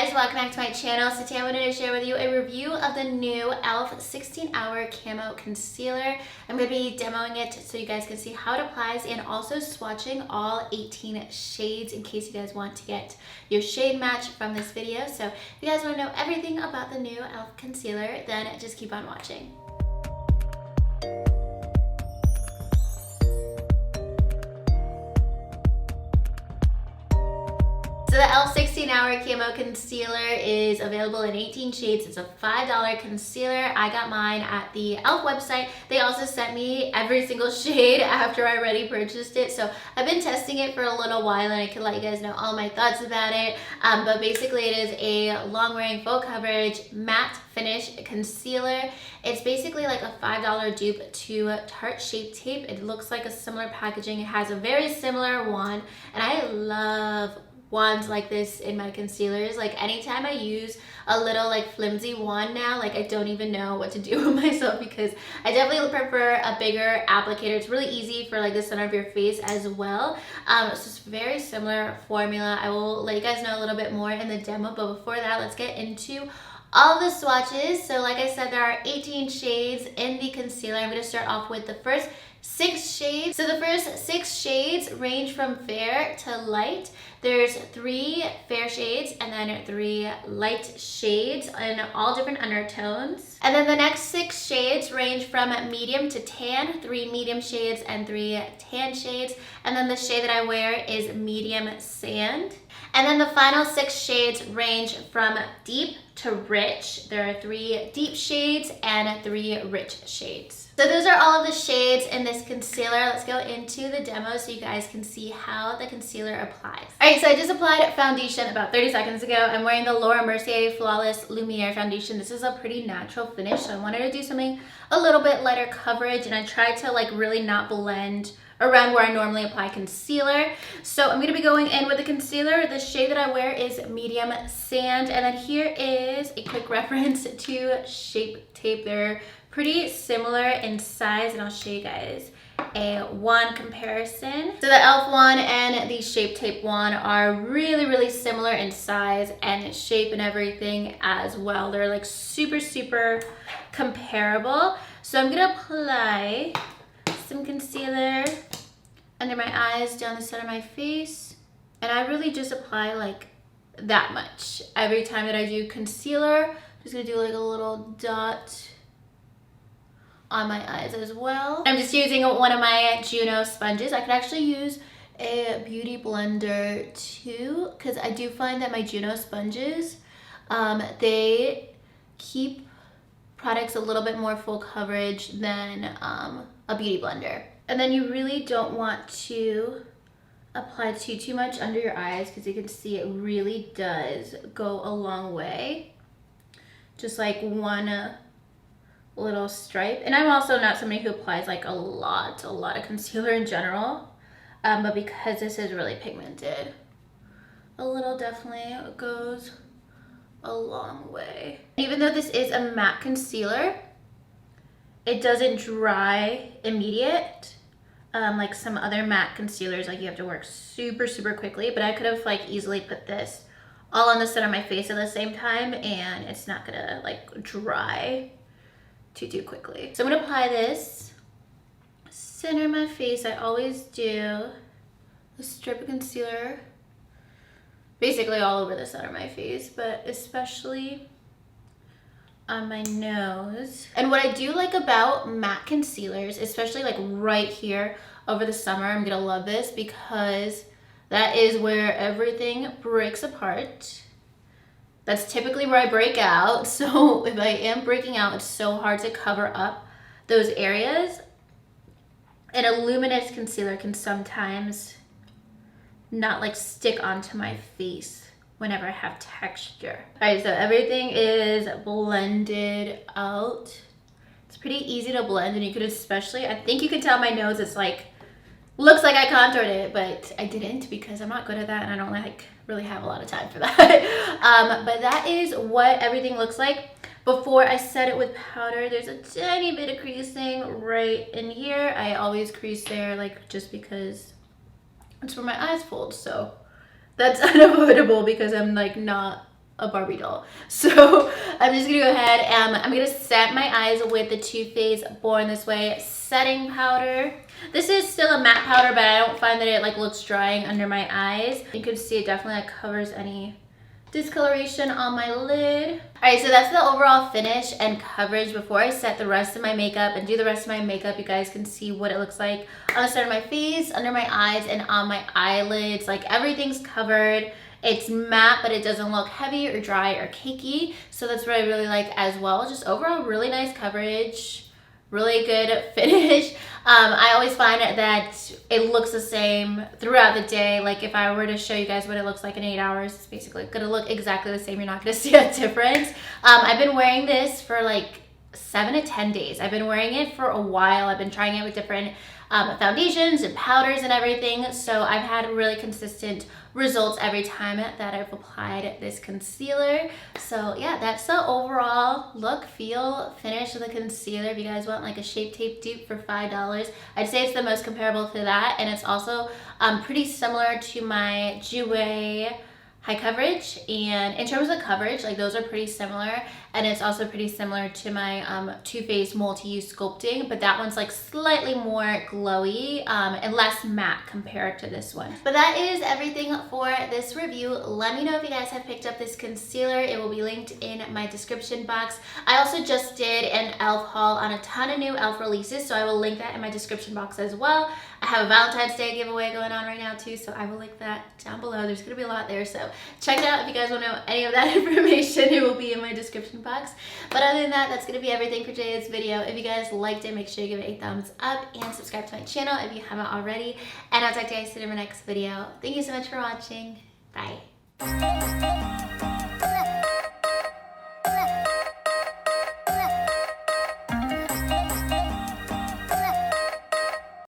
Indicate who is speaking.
Speaker 1: guys, welcome back to my channel. So today I wanted to share with you a review of the new e.l.f. 16-Hour Camo Concealer. I'm going to be demoing it so you guys can see how it applies and also swatching all 18 shades in case you guys want to get your shade match from this video. So if you guys want to know everything about the new e.l.f. concealer, then just keep on watching. So the e.l.f. 16-Hour Camo Concealer is available in 18 shades. It's a $5 concealer. I got mine at the e.l.f. website. They also sent me every single shade after I already purchased it. So I've been testing it for a little while and I can let you guys know all my thoughts about it. But basically it is a long-wearing full coverage matte finish concealer. It's basically like a $5 dupe to Tarte Shape Tape. It looks like a similar packaging. It has a very similar wand and I love wands like this in my concealers. Like anytime I use a little like flimsy wand now, like I don't even know what to do with myself because I definitely prefer a bigger applicator. It's really easy for like the center of your face as well. It's just very similar formula. I will let you guys know a little bit more in the demo, but before that, let's get into all the swatches. So like I said, there are 18 shades in the concealer. I'm going to start off with the first 6 shades. So the first 6 shades range from fair to light. There's 3 fair shades and then 3 light shades in all different undertones. And then the next 6 shades range from medium to tan, 3 medium shades and 3 tan shades. And then the shade that I wear is medium sand. And then the final 6 shades range from deep to rich. There are 3 deep shades and 3 rich shades. So those are all of the shades in this concealer. Let's go into the demo so you guys can see how the concealer applies. Alright, so I just applied foundation about 30 seconds ago. I'm wearing the Laura Mercier Flawless Lumiere foundation. This is a pretty natural finish, so I wanted to do something a little bit lighter coverage, and I tried to like really not blend around where I normally apply concealer. So I'm going to be going in with the concealer. The shade that I wear is medium sand, and then here is a quick reference to Shape Tape. They're pretty similar in size, and I'll show you guys a wand comparison. So the e.l.f. wand and the Shape Tape wand are really similar in size and shape and everything as well. They're like super comparable. So I'm gonna apply some concealer under my eyes, down the center of my face, and I really just apply like that much every time that I do concealer. I'm just gonna do like a little dot on my eyes as well. I'm just using one of my Juno sponges. I could actually use a beauty blender too, because I do find that my Juno sponges, they keep products a little bit more full coverage than a beauty blender. And then you really don't want to apply too much under your eyes because you can see it really does go a long way. Just like one little stripe. And I'm also not somebody who applies like a lot of concealer in general, but because this is really pigmented, a little definitely goes a long way. Even though this is a matte concealer, it doesn't dry immediate like some other matte concealers. Like you have to work super quickly, but I could have like easily put this all on the center of my face at the same time and it's not gonna like dry too quickly. So I'm gonna apply this center of my face. I always do a strip of concealer basically all over the center of my face, but especially on my nose. And what I do like about matte concealers, especially like right here over the summer, I'm gonna love this because that is where everything breaks apart. That's typically where I break out. So if I am breaking out, it's so hard to cover up those areas. And a luminous concealer can sometimes not like stick onto my face whenever I have texture. All right, so everything is blended out. It's pretty easy to blend, and you could especially, I think you can tell my nose is like, looks like I contoured it, but I didn't because I'm not good at that and I don't like really have a lot of time for that. But that is what everything looks like. Before I set it with powder, there's a tiny bit of creasing right in here. I always crease there like just because it's where my eyes fold, so that's unavoidable because I'm like not a Barbie doll. So I'm just gonna go ahead and I'm gonna set my eyes with the Too Faced Born This Way setting powder. This is still a matte powder, but I don't find that it like looks drying under my eyes. You can see it definitely like covers any discoloration on my lid. Alright, so that's the overall finish and coverage. Before I set the rest of my makeup and do the rest of my makeup, you guys can see what it looks like on the side of my face, under my eyes, and on my eyelids. Like everything's covered. It's matte, but it doesn't look heavy or dry or cakey. So that's what I really like as well. Just overall really nice coverage. Really good finish. I always find that it looks the same throughout the day. Like if I were to show you guys what it looks like in 8 hours, it's basically gonna look exactly the same. You're not gonna see a difference. I've been wearing this for like 7 to 10 days. I've been wearing it for a while. I've been trying it with different foundations and powders and everything. So I've had really consistent results every time that I've applied this concealer. So yeah, that's the overall look, feel, finish of the concealer. If you guys want like a Shape Tape dupe for $5, I'd say it's the most comparable to that. And it's also pretty similar to my Jouer high coverage, and in terms of coverage, like those are pretty similar, and it's also pretty similar to my Too Faced multi-use sculpting, but that one's like slightly more glowy and less matte compared to this one. But that is everything for this review. Let me know if you guys have picked up this concealer. It will be linked in my description box. I also just did an e.l.f. haul on a ton of new e.l.f. releases, so I will link that in my description box as well. I have a Valentine's Day giveaway going on right now too, so I will link that down below. There's gonna be a lot there, so check it out if you guys want to know any of that information. It will be in my description box. But other than that, that's gonna be everything for today's video. If you guys liked it, make sure you give it a thumbs up and subscribe to my channel if you haven't already. And I'll talk to you guys soon in my next video. Thank you so much for watching. Bye.